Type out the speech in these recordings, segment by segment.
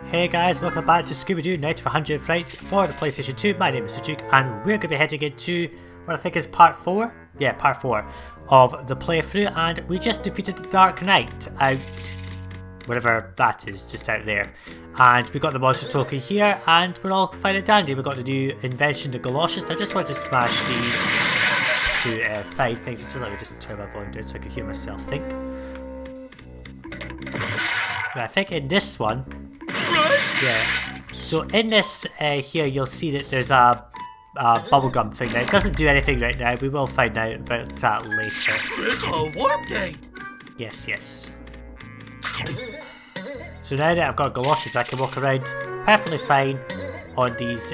Hey guys, welcome back to Scooby Doo Night of 100 Frights for the PlayStation 2. My name is Sajuuk and we're going to be heading into what I think is part 4? Yeah, part 4 of the playthrough, and we just defeated the Dark Knight out, whatever that is, just out there. And we got the monster token here and we're all fine and dandy. We got the new invention, the galoshes. I just want to smash these to 5 things. Just let me just turn my volume down so I can hear myself think. Now, I think in this one, yeah. So in this here, you'll see that there's a bubblegum thing. Now, it doesn't do anything right now. We will find out about that later. It's a warp gate. Yes, yes. So now that I've got galoshes, I can walk around perfectly fine on these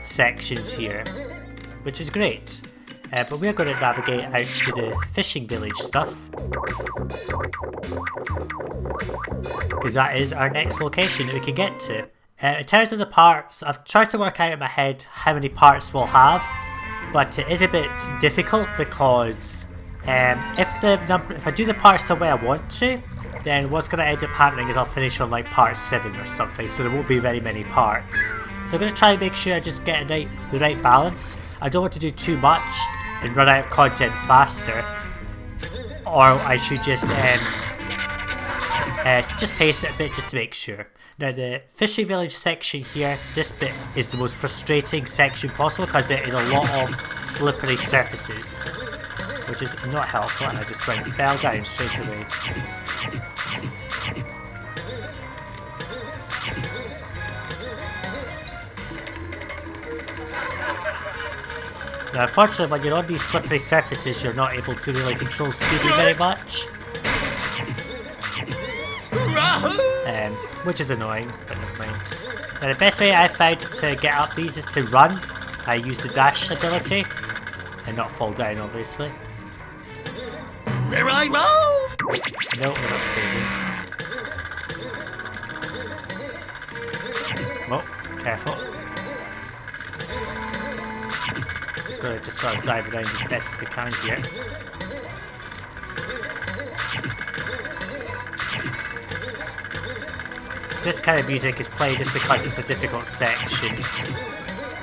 sections here, which is great. But we're going to navigate out to the fishing village stuff, because that is our next location that we can get to. In terms of the parts, I've tried to work out in my head how many parts we'll have, but it is a bit difficult because if I do the parts the way I want to, then what's going to end up happening is I'll finish on like part 7 or something, so there won't be very many parts. So I'm going to try and make sure I just get the right balance. I don't want to do too much and run out of content faster, or I should just pace it a bit just to make sure. Now the fishing village section here, this bit is the most frustrating section possible because there is a lot of slippery surfaces, which is not helpful, and I just went and fell down straight away. Now, unfortunately, when you're on these slippery surfaces, you're not able to really control Scooby very much. Which is annoying, but never mind. Now, the best way I found to get up these is to run. I use the dash ability and not fall down, obviously. Where I roll? No, we're not saving. Oh, careful. Just gotta sort of dive around as best as we can here. So this kind of music is played just because it's a difficult section,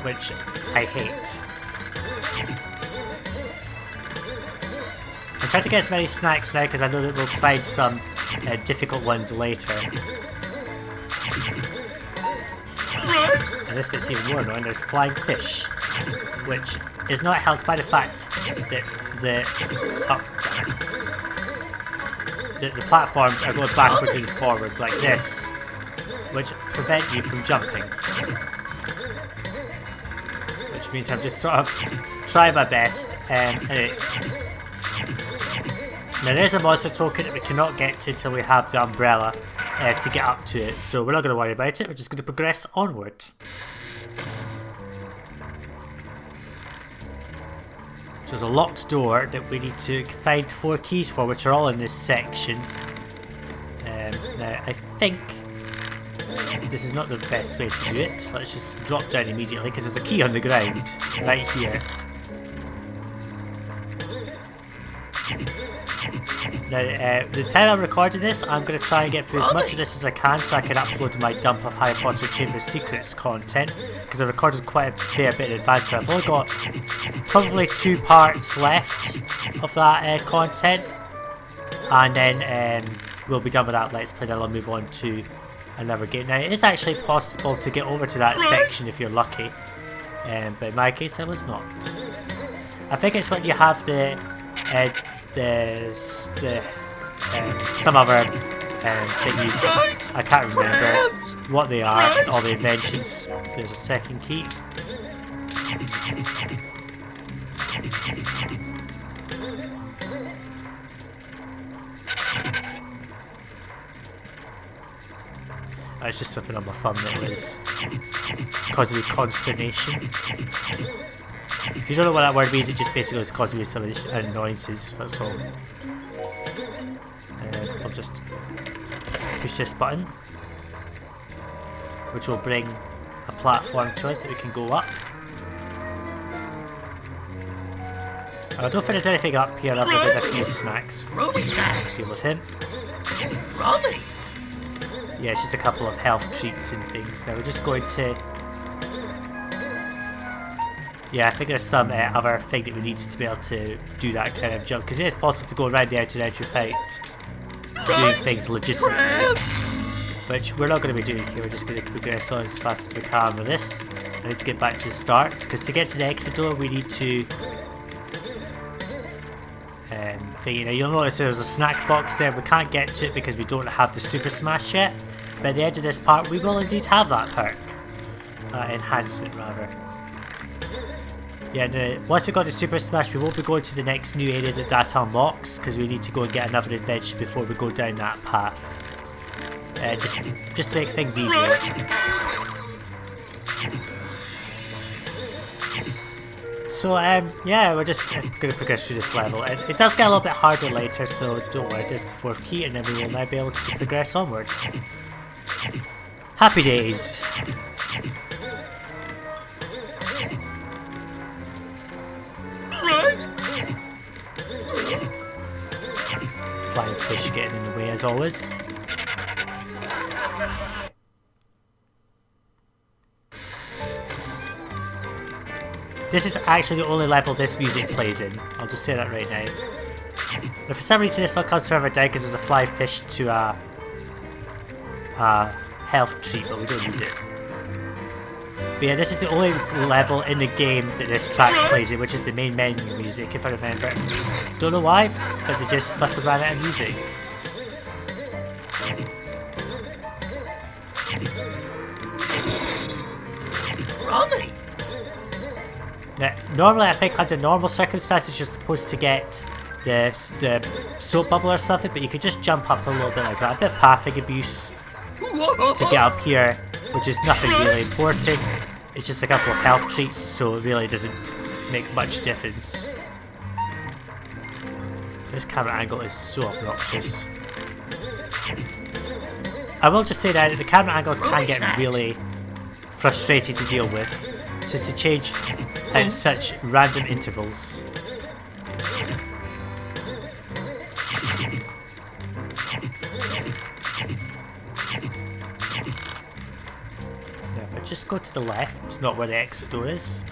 which I hate. I'm trying to get as many snacks now because I know that we'll find some difficult ones later. And this bit's even more annoying. There's flying fish, which is not helped by the fact that the platforms are going backwards and forwards like this, which prevent you from jumping. Which means I'm just sort of trying my best. Now there's a monster token that we cannot get to until we have the umbrella to get up to it, so we're not going to worry about it, we're just going to progress onward. So there's a locked door that we need to find 4 keys for, which are all in this section. Now I think this is not the best way to do it. Let's just drop down immediately because there's a key on the ground right here. Now, the time I'm recording this, I'm going to try and get through as much of this as I can so I can upload my dump of Harry Potter Chamber of Secrets content, because I recorded quite a fair bit in advance, but I've only got probably 2 parts left of that content, and then we'll be done with that Let's Play, then I'll move on to another game. Now, it is actually possible to get over to that section if you're lucky, but in my case I was not. I think it's when you have some other thingies, I can't remember what they are, all the inventions. There's a second key. It's just something on my thumb that was causing me consternation. If you don't know what that word means, it just basically was causing me some annoyances, that's all. I'll just push this button, which will bring a platform to us that we can go up. And I don't think there's anything up here other than a few snacks. Deal with him. Yeah, it's just a couple of health treats and things. Now we're just going to... Yeah, I think there's some other thing that we need to be able to do that kind of jump, because it is possible to go around the outer edge without doing things legitimately, which we're not going to be doing here. We're just going to progress on as fast as we can with this. I need to get back to the start, because to get to the exit door we need to... you'll notice there's a snack box there. We can't get to it because we don't have the Super Smash yet, but at the end of this part we will indeed have that perk. Enhancement rather. Yeah, once we've got the Super Smash we won't be going to the next new area that unlocks, because we need to go and get another invention before we go down that path. Just to make things easier. So yeah, we're just going to progress through this level. It does get a little bit harder later, so don't worry, there's the 4th key and then we will now be able to progress onwards. Happy days! Right. Flying fish getting in the way as always. This is actually the only level this music plays in. I'll just say that right now. But for some reason this one comes further down because there's a fly fish to a health treat, but we don't need it. But yeah, this is the only level in the game that this track plays in, which is the main menu music, if I remember. Don't know why, but they just must have ran out of music. Rummy. Now, normally I think under normal circumstances you're supposed to get the soap bubble or something, but you could just jump up a little bit like that. A bit of pathing abuse to get up here, which is nothing really important. It's just a couple of health treats, so it really doesn't make much difference. This camera angle is so obnoxious. I will just say that the camera angles can get really frustrating to deal with, since they change at such random intervals. Now if I just go to the left, not where the exit door is.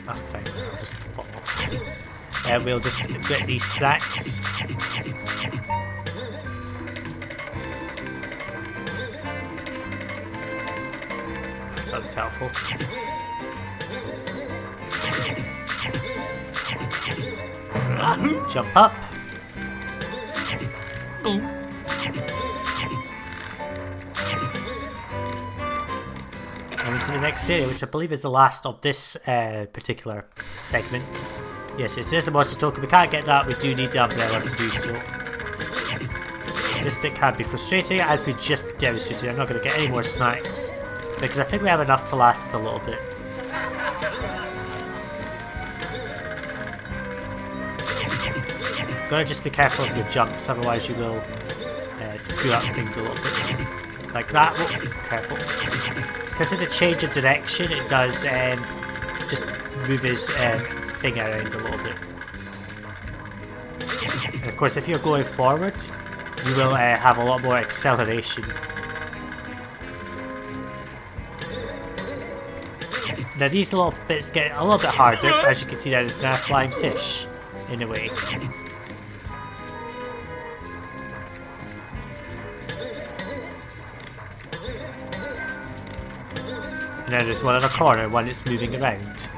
Oh, fine, I'll just fall off. We'll just get these snacks. That was helpful. Jump up. And into the next area, which I believe is the last of this particular segment. Yes, it is a monster token. We can't get that. We do need the umbrella to do so. This bit can be frustrating, as we just demonstrated. I'm not going to get any more snacks, because I think we have enough to last us a little bit. Gotta just be careful of your jumps, otherwise you will screw up things a little bit. Like that. Oh, careful. Because of the change of direction, it does just move his thing around a little bit. And of course, if you're going forward, you will have a lot more acceleration. Now these little bits get a little bit harder. As you can see, there's now a flying fish in a way. And then there's one in a corner, one that's moving around,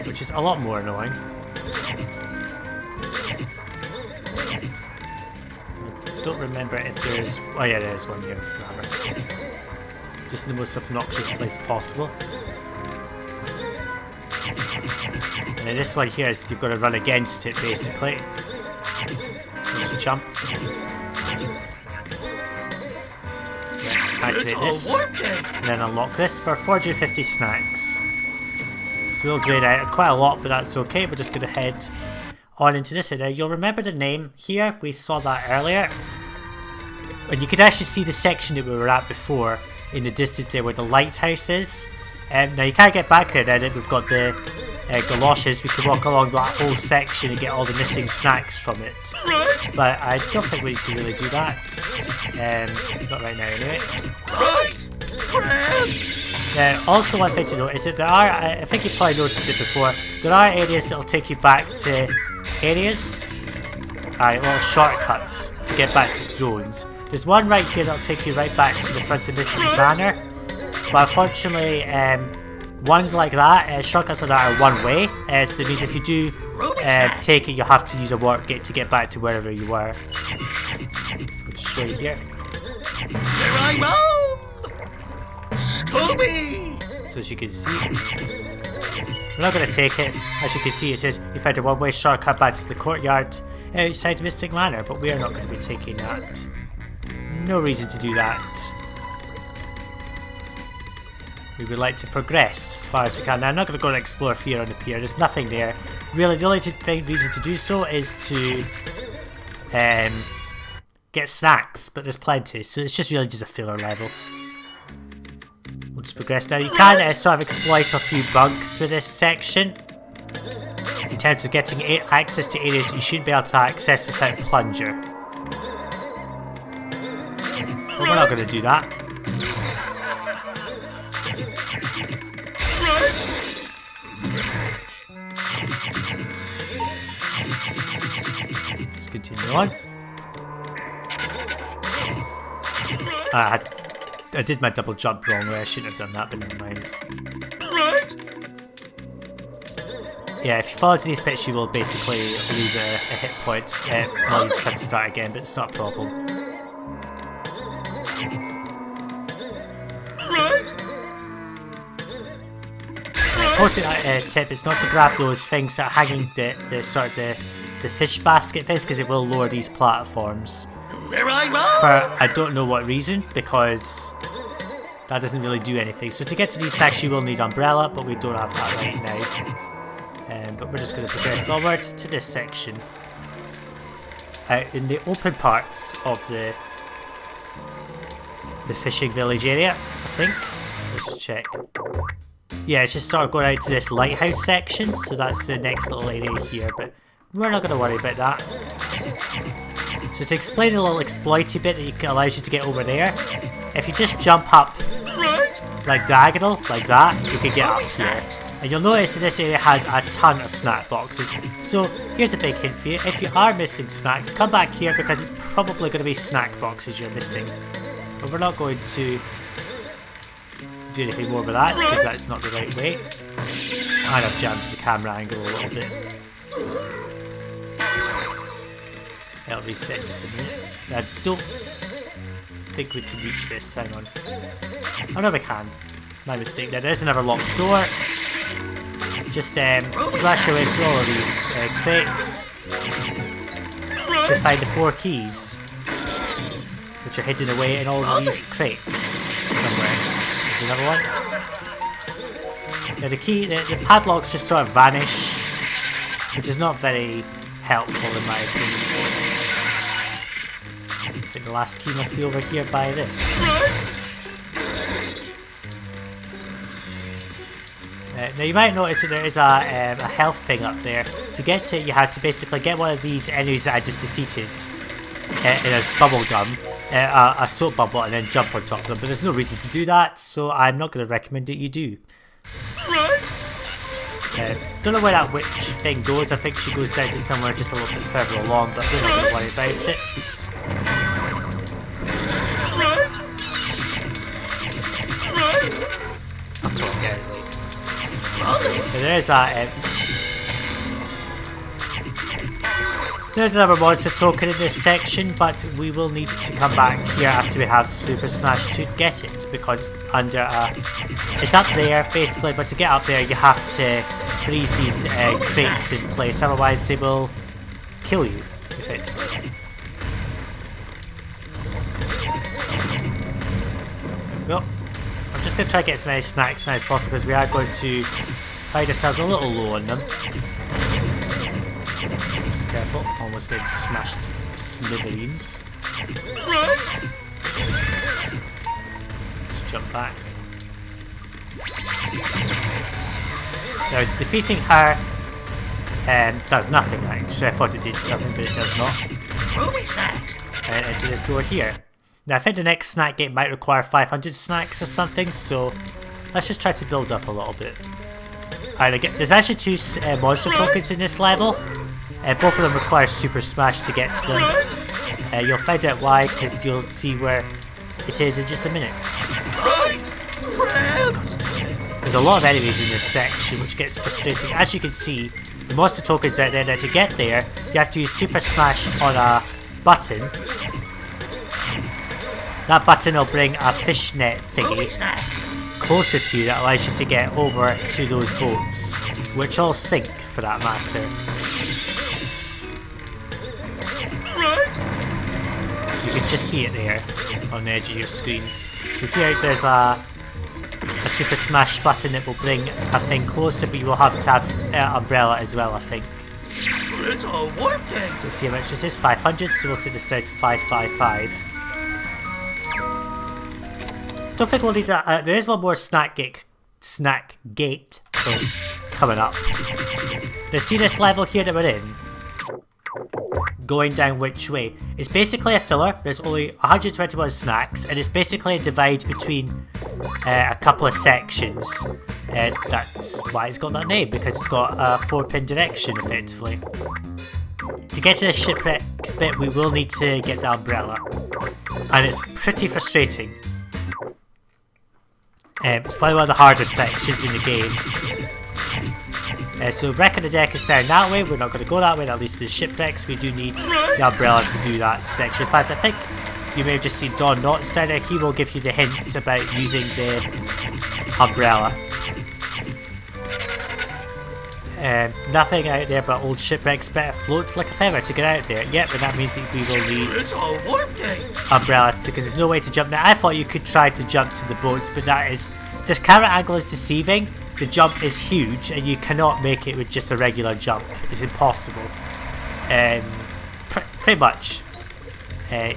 which is a lot more annoying. I don't remember if there's... Oh yeah, there's one here, rather. Just in the most obnoxious place possible. And then this one here is you've got to run against it, basically. Just jump. Activate this, and then unlock this for 450 snacks. So we'll drain out quite a lot, but that's okay. We're just going to head on into this video. You'll remember the name here. We saw that earlier. And you could actually see the section that we were at before in the distance there where the lighthouse is. Now you can't get back there now that we've got the galoshes, we can walk along that whole section and get all the missing snacks from it. Right. But I don't think we need to really do that. Not right now anyway. Right. Crabs. Also one thing to note is that there are, I think you probably noticed it before, there are areas that will take you back to areas, little shortcuts to get back to zones. There's one right here that'll take you right back to the front of Mystic Manor, but unfortunately ones like that, shortcuts like that are one way, so it means if you do take it, you'll have to use a warp gate to get back to wherever you were. So I'll just show you here. Here I roam. Scooby. So as you can see, we're not going to take it. As you can see, it says you found a one-way shortcut back to the courtyard outside Mystic Manor, but we are not going to be taking that. No reason to do that. We would like to progress as far as we can. Now, I'm not going to go and explore here on the pier. There's nothing there. Really, the only reason to do so is to get snacks, but there's plenty. So it's just really just a filler level. We'll just progress now. You can sort of exploit a few bugs with this section. In terms of getting access to areas you shouldn't be able to access without plunger. But we're not going to do that. Let's continue on. I did my double jump wrong there. I shouldn't have done that, but never mind. Right. Yeah, if you fall into these pits, you will basically lose a hit point. Well, you just have to start again, but it's not a problem. Right. Important tip is not to grab those things that are hanging the fish basket things, because it will lower these platforms. Here I roam. For I don't know what reason, because that doesn't really do anything. So to get to these stacks you will need umbrella, but we don't have that right now. But we're just going to progress onward to this section. In the open parts of the fishing village area, I think. Let's check. Yeah, it's just sort of going out to this lighthouse section, so that's the next little area here, but we're not going to worry about that. So to explain a little exploity bit that allows you to get over there, if you just jump up like diagonal, like that, you can get up here. And you'll notice that this area has a ton of snack boxes. So here's a big hint for you. If you are missing snacks, come back here because it's probably going to be snack boxes you're missing. But we're not going to do anything more with that because that's not the right way. And I've jammed the camera angle a little bit. It'll reset just a minute. I don't think we can reach this. Hang on. Oh no, we can. My mistake there. There's another locked door. Just slash your way through all of these crates to find the 4 keys, which are hidden away in all of these crates somewhere. There's another one. Now the padlocks just sort of vanish, which is not very helpful in my opinion. I think the last key must be over here by this. Now you might notice that there is a health thing up there. To get to it, you have to basically get one of these enemies that I just defeated in a bubble gum, a soap bubble, and then jump on top of them. But there's no reason to do that, so I'm not going to recommend that you do. Don't know where that witch thing goes. I think she goes down to somewhere just a little bit further along, but we're not going to worry about it. Oops. Oh, come on, get it. There's another monster token in this section, but we will need to come back here after we have Super Smash to get it, because it's under it's up there basically, but to get up there you have to freeze these crates in place, otherwise they will kill you effectively. Well, I'm just going to try to get as many snacks now as possible because we are going to find ourselves a little low on them. Just careful, almost getting smashed to smithereens. Just jump back. Now defeating her does nothing actually. I thought it did something, but it does not. Scooby Snacks. And into this door here. Now I think the next snack gate might require 500 snacks or something, so let's just try to build up a little bit. Alright, there's actually 2 monster tokens in this level. Both of them require Super Smash to get to them. You'll find out why, because you'll see where it is in just a minute. There's a lot of enemies in this section, which gets frustrating. As you can see, the monster tokens out there. Now to get there, you have to use Super Smash on a button. That button will bring a fishnet thingy closer to you that allows you to get over to those boats, which all sink for that matter. You can just see it there on the edge of your screens. So here there's a Super Smash button that will bring a thing closer, but you will have to have Umbrella as well, I think. It's a warp game. So see how much this is, 500, so we'll take this down to 555. Don't think we'll need that. There is one more snack gate coming up. Now see this level here that we're in? Going down which way? It's basically a filler. There's only 121 snacks, and it's basically a divide between a couple of sections. And that's why it's got that name, because it's got a 4-pin direction effectively. To get to the shipwreck bit, we will need to get the umbrella, and it's pretty frustrating. It's probably one of the hardest sections in the game. So wreck on the deck is down that way. We're not going to go that way, at least in shipwrecks. We do need the umbrella to do that section. In fact, I think you may have just seen Don Knotts down there. He will give you the hint about using the umbrella. Nothing out there but old shipwrecks, better floats like a feather to get out there. Yep, and that means that we will need umbrella because there's no way to jump now. I thought you could try to jump to the boat, but this camera angle is deceiving. The jump is huge and you cannot make it with just a regular jump. It's impossible. Pretty much.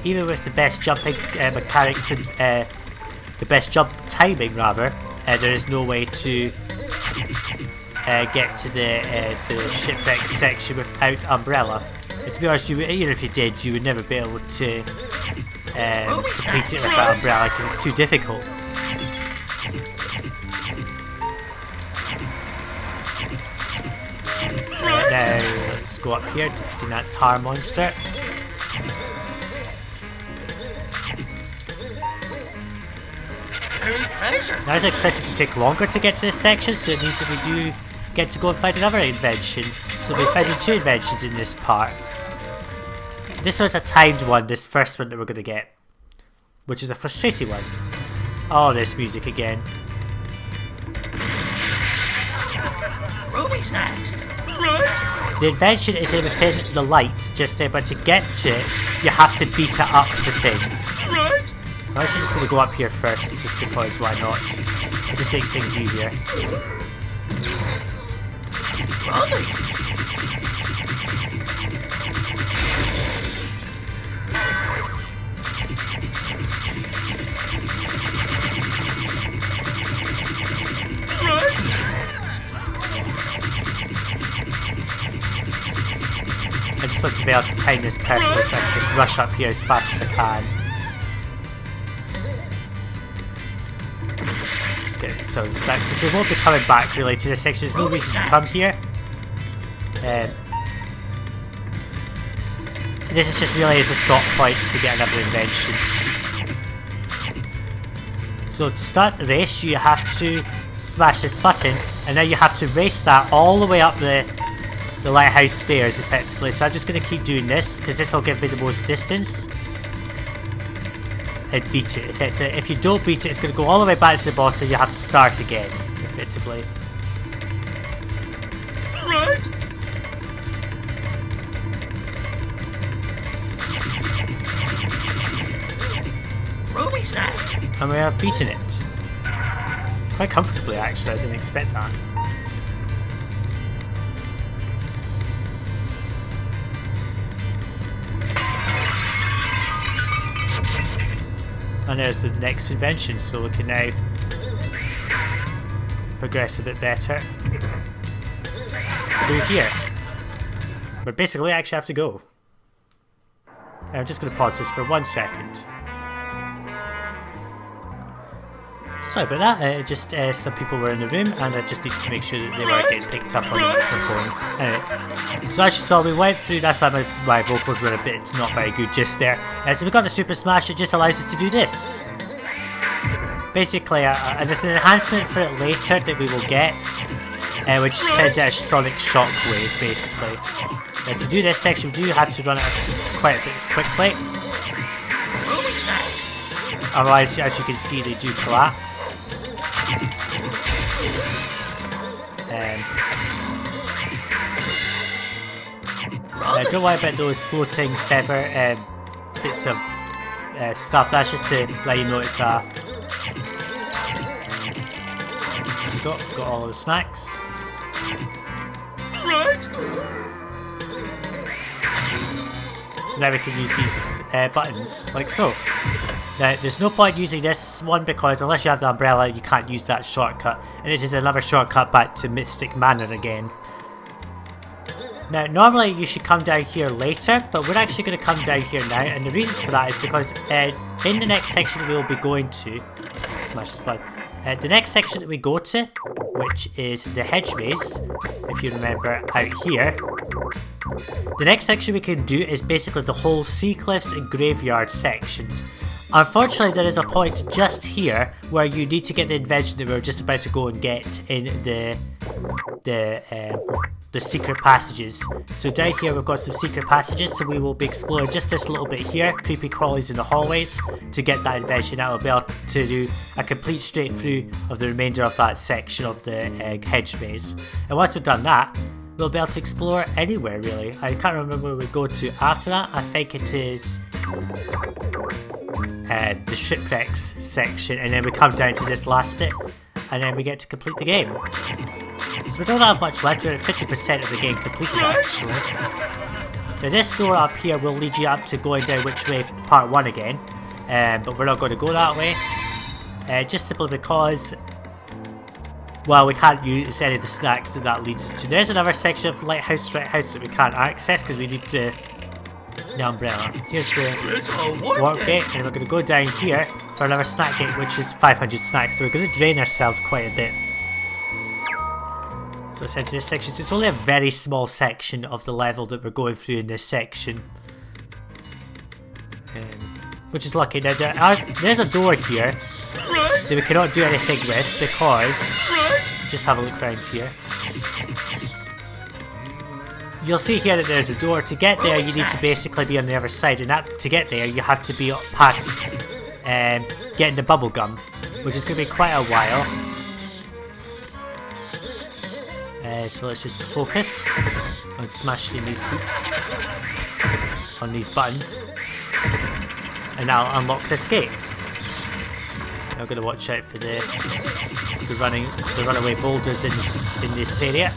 Even with the best jumping mechanics and the best jump timing rather, there is no way to get to the shipwreck section without umbrella. And to be honest, even if you did, you would never be able to complete it without umbrella because it's too difficult. Now let's go up here, defeating that tar monster. Now it's expected to take longer to get to this section, so it means that we do get to go and find another invention. So we'll be finding 2 inventions in this part. This one's a timed one, this first one that we're going to get, which is a frustrating one. Oh, this music again. Scooby Snacks. The invention is within the light just there, but to get to it, you have to beat it up the thing. I'm actually just going to go up here first, just because why not? It just makes things easier. I just want to be able to time this perfectly so I can just rush up here as fast as I can. Just get some snacks because we won't be coming back really to this section. There's no reason to come here. This is just really as a stop point to get another invention. So to start the race, you have to smash this button, and now you have to race that all the way up the lighthouse stairs effectively. So I'm just going to keep doing this because this will give me the most distance and beat it effectively. If you don't beat it, it's going to go all the way back to the bottom. You have to start again effectively. And we have beaten it quite comfortably actually. I didn't expect that. And there's the next invention, so we can now progress a bit better. through here. But basically, I actually have to go. And I'm just going to pause this for 1 second. Sorry about that, just some people were in the room and I just needed to make sure that they weren't getting picked up on the phone. Anyway, so as you saw, we went through, that's why my vocals were a bit not very good just there. So we got the Super Smash, it just allows us to do this. Basically, there's an enhancement for it later that we will get, which sends out a sonic shockwave, basically. To do this section, we do have to run it quite a bit quickly. Otherwise, as you can see, they do collapse. Don't worry about those floating feather bits of stuff. That's just to let you know it's got all of the snacks. Right. So now we can use these buttons, like so. Now, there's no point using this one because unless you have the umbrella, you can't use that shortcut. And it is another shortcut back to Mystic Manor again. Now, normally you should come down here later, but we're actually going to come down here now. And the reason for that is because in the next section that we will be going to... Just smash this button. The next section that we go to, which is the hedge maze, if you remember out here. The next section we can do is basically the whole sea cliffs and graveyard sections. Unfortunately, there is a point just here where you need to get the invention that we were just about to go and get in the secret passages. So down here we've got some secret passages, so we will be exploring just this little bit here, creepy crawlies in the hallways, to get that invention. I will be able to do a complete straight through of the remainder of that section of the hedge maze. And once we've done that, we'll be able to explore anywhere really. I can't remember where we go to after that. I think it is the shipwrecks section, and then we come down to this last bit, and then we get to complete the game. So we don't have much left. We're at 50% of the game completed actually. Now this door up here will lead you up to going down which way part 1 again, but we're not going to go that way, just simply because, well, we can't use any of the snacks that leads us to. There's another section of Lighthouse that we can't access because we need to the umbrella. Here's the warp gate, and we're going to go down here for another snack gate, which is 500 snacks, so we're going to drain ourselves quite a bit. So let's head to this section. So it's only a very small section of the level that we're going through in this section, which is lucky. Now there's a door here that we cannot do anything with because, just have a look around here. You'll see here that there's a door. To get there, you need to basically be on the other side, and to get there, you have to be past getting the bubble gum, which is going to be quite a while. So let's just focus on smashing these hoops on these buttons, and I'll unlock this gate. I'm going to watch out for the runaway boulders in this area.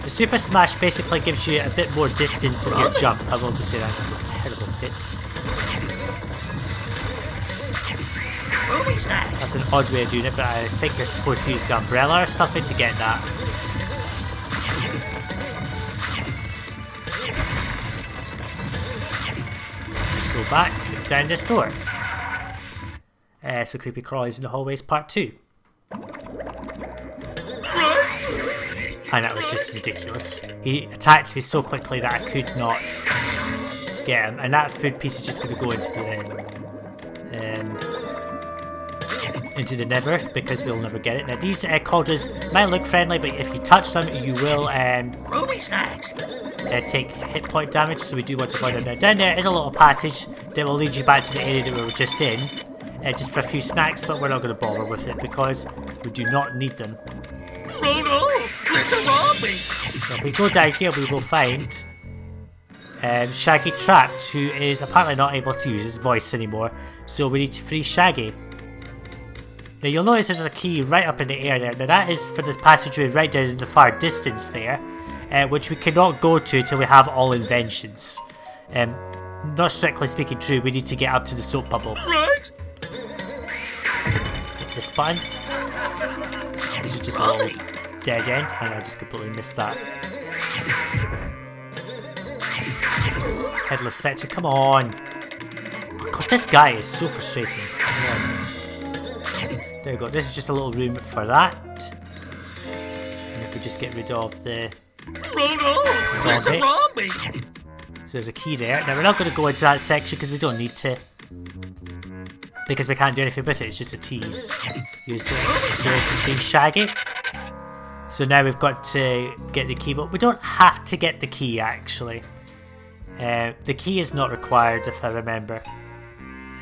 The Super Smash basically gives you a bit more distance with your jump. I will just say that it's a terrible hit. That's an odd way of doing it, but I think you're supposed to use the umbrella or something to get that. Let's go back down this door. So creepy crawlies in the hallways part 2. And that was just ridiculous. He attacked me so quickly that I could not get him, and that food piece is just going to go into the nether because we'll never get it. Now these cauldrons might look friendly, but if you touch them, you will take hit point damage. So we do want to avoid it. Now down there is a little passage that will lead you back to the area that we were just in, just for a few snacks, but we're not going to bother with it because we do not need them. Oh no! It's a zombie! If we go down here, we will find Shaggy trapped, who is apparently not able to use his voice anymore. So we need to free Shaggy. Now you'll notice there's a key right up in the air there. Now that is for the passageway right down in the far distance there, which we cannot go to till we have all inventions. Not strictly speaking true, we need to get up to the soap bubble. Right. this button. This is just a little dead end, and I just completely missed that. Headless Spectre, come on! Oh god, this guy is so frustrating. Come on. There we go, this is just a little room for that. And if we just get rid of the zombie. So there's a key there. Now we're not going to go into that section because we don't need to. Because we can't do anything with it, it's just a tease. Use the here to free Shaggy. So now we've got to get the key, but we don't have to get the key actually. The key is not required if I remember.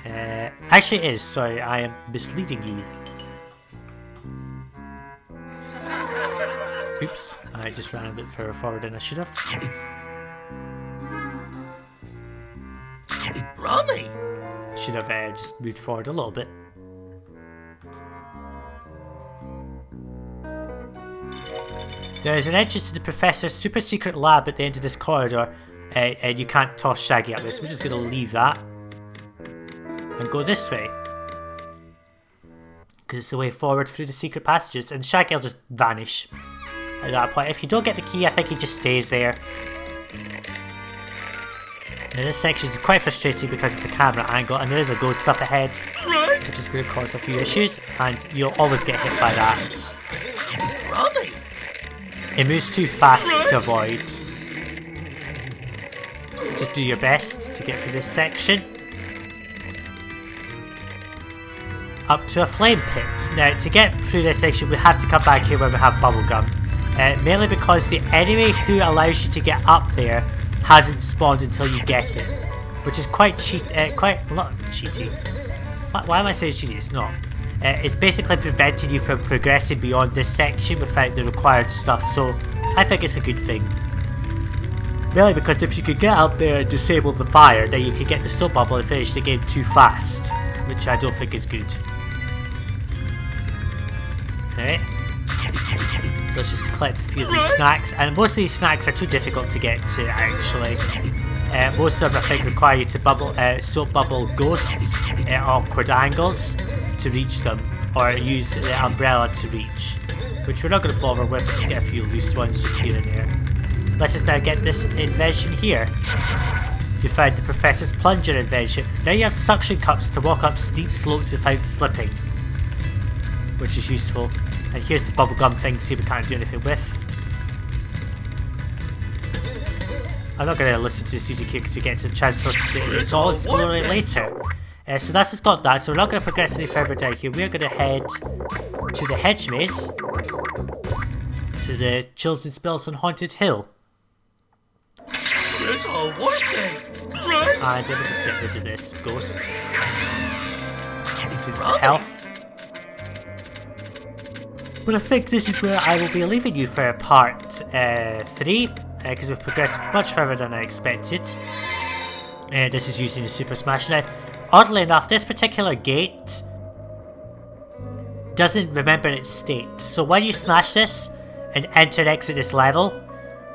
Actually it is, sorry, I am misleading you. Oops, I just ran a bit further forward than I should have. Rummy! Should have just moved forward a little bit. There is an entrance to the Professor's super secret lab at the end of this corridor, and you can't toss Shaggy up this. We're just going to leave that and go this way, because it's the way forward through the secret passages, and Shaggy will just vanish at that point. If you don't get the key, I think he just stays there. Now this section is quite frustrating because of the camera angle, and there is a ghost up ahead, which is going to cause a few issues, and you'll always get hit by that. It moves too fast to avoid. Just do your best to get through this section. Up to a flame pit. Now to get through this section we have to come back here when we have bubblegum. Mainly because the enemy who allows you to get up there hasn't spawned until you get it, which is quite cheaty. Why am I saying cheaty? It's not. It's basically preventing you from progressing beyond this section without the required stuff, so I think it's a good thing. Mainly because if you could get up there and disable the fire, then you could get the soap bubble and finish the game too fast, which I don't think is good. Okay. So let's just collect a few of these snacks, and most of these snacks are too difficult to get to actually. Most of them I think require you to soap bubble ghosts at awkward angles to reach them, or use the umbrella to reach, which we're not going to bother with. Just get a few loose ones just here and there. Let's just now get this invention here. You found the Professor's plunger invention. Now you have suction cups to walk up steep slopes without slipping, which is useful. And here's the bubblegum thing, see we can't do anything with. I'm not going to listen to this music here because we get to the chance to listen to it in solid scrolling later. So that's just got that, so we're not going to progress any further down here. We're going to head to the hedge maze, to the Chills and Spills on Haunted Hill. It's all working, right? And we'll just get rid of this ghost. This is with health. But I think this is where I will be leaving you for part 3, because we've progressed much further than I expected. This is using the Super Smash. Now, oddly enough, this particular gate doesn't remember its state. So when you smash this and enter and exit this level,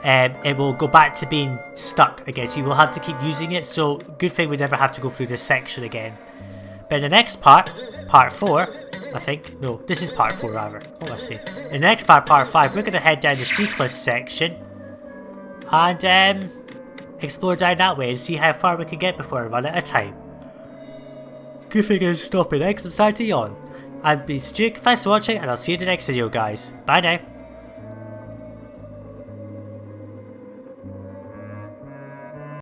it will go back to being stuck again. So you will have to keep using it. So good thing we never have to go through this section again. But in the next part, part 4, I think. No, this is part 4 rather. What am I saying? In the next part, part 5, we're going to head down the Sea Cliff section and explore down that way and see how far we can get before I run out of time. Good thing I'm stopping because I'm starting to yawn. I've been Sajuuk, thanks for watching, and I'll see you in the next video guys. Bye now.